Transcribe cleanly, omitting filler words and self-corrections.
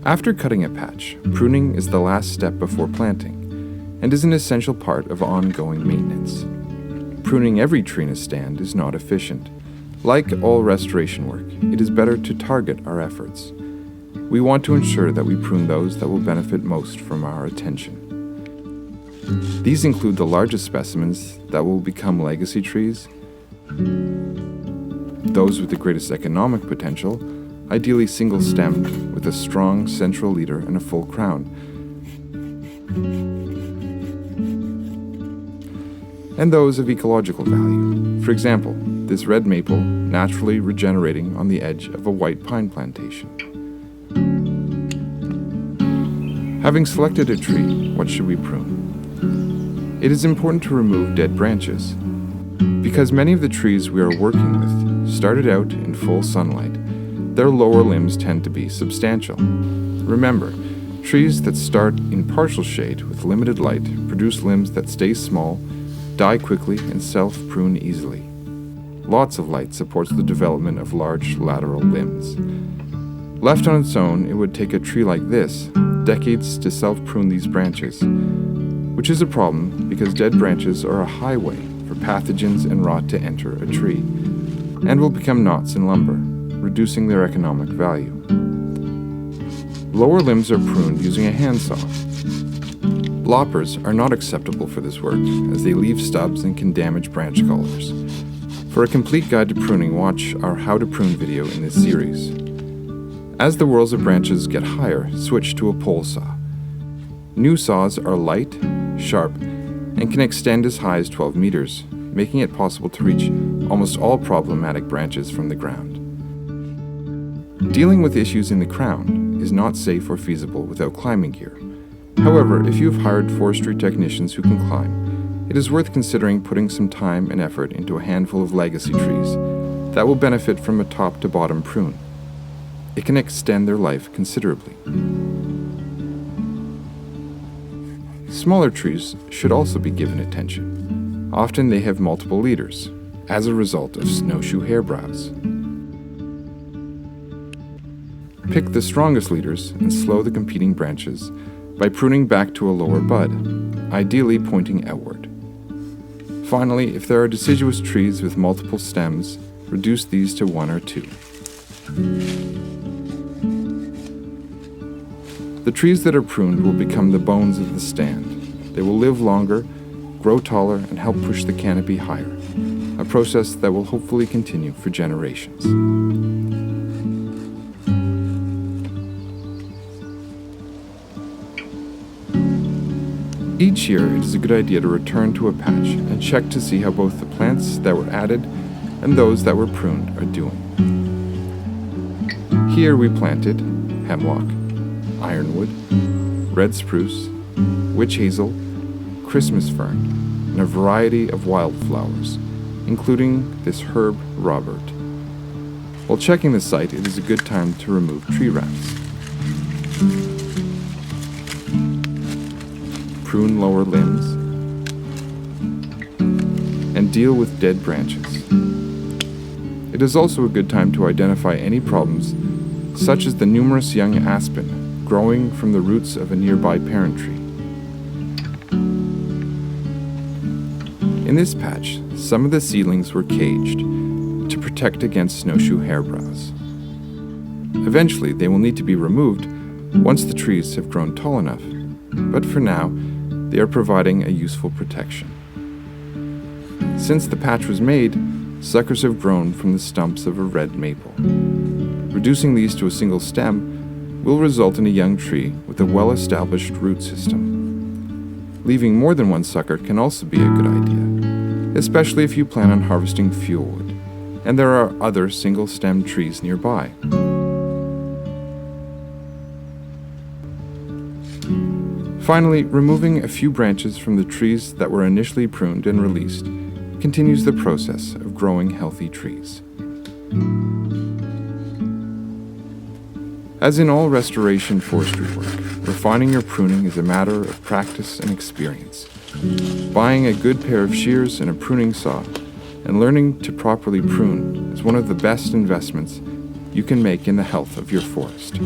After cutting a patch, pruning is the last step before planting and is an essential part of ongoing maintenance. Pruning every tree in a stand is not efficient. Like all restoration work, it is better to target our efforts. We want to ensure that we prune those that will benefit most from our attention. These include the largest specimens that will become legacy trees, those with the greatest economic potential, ideally single-stemmed with a strong central leader and a full crown, and those of ecological value. For example, this red maple naturally regenerating on the edge of a white pine plantation. Having selected a tree, what should we prune? It is important to remove dead branches. Because many of the trees we are working with started out in full sunlight, their lower limbs tend to be substantial. Remember, trees that start in partial shade with limited light produce limbs that stay small, die quickly, and self-prune easily. Lots of light supports the development of large lateral limbs. Left on its own, it would take a tree like this decades to self-prune these branches, which is a problem because dead branches are a highway for pathogens and rot to enter a tree, and will become knots in lumber, reducing their economic value. Lower limbs are pruned using a handsaw. Loppers are not acceptable for this work, as they leave stubs and can damage branch collars. For a complete guide to pruning, watch our How to Prune video in this series. As the whorls of branches get higher, switch to a pole saw. New saws are light, sharp, and can extend as high as 12 meters, making it possible to reach almost all problematic branches from the ground. Dealing with issues in the crown is not safe or feasible without climbing gear. However, if you have hired forestry technicians who can climb, it is worth considering putting some time and effort into a handful of legacy trees that will benefit from a top to bottom prune. It can extend their life considerably. Smaller trees should also be given attention. Often they have multiple leaders, as a result of snowshoe hairbrows. Pick the strongest leaders and slow the competing branches by pruning back to a lower bud, ideally pointing outward. Finally, if there are deciduous trees with multiple stems, reduce these to 1 or 2. The trees that are pruned will become the bones of the stand. They will live longer, grow taller, and help push the canopy higher, a process that will hopefully continue for generations. Each year, it is a good idea to return to a patch and check to see how both the plants that were added and those that were pruned are doing. Here we planted hemlock, ironwood, red spruce, witch hazel, Christmas fern, and a variety of wildflowers, including this herb Robert. While checking the site, it is a good time to remove tree rats. Prune lower limbs, and deal with dead branches. It is also a good time to identify any problems, such as the numerous young aspen growing from the roots of a nearby parent tree. In this patch, some of the seedlings were caged to protect against snowshoe hairbrows. Eventually, they will need to be removed once the trees have grown tall enough, but for now, they are providing a useful protection. Since the patch was made, suckers have grown from the stumps of a red maple. Reducing these to a single stem will result in a young tree with a well-established root system. Leaving more than one sucker can also be a good idea, especially if you plan on harvesting fuel wood, and there are other single-stemmed trees nearby. Finally, removing a few branches from the trees that were initially pruned and released continues the process of growing healthy trees. As in all restoration forestry work, refining your pruning is a matter of practice and experience. Buying a good pair of shears and a pruning saw and learning to properly prune is one of the best investments you can make in the health of your forest.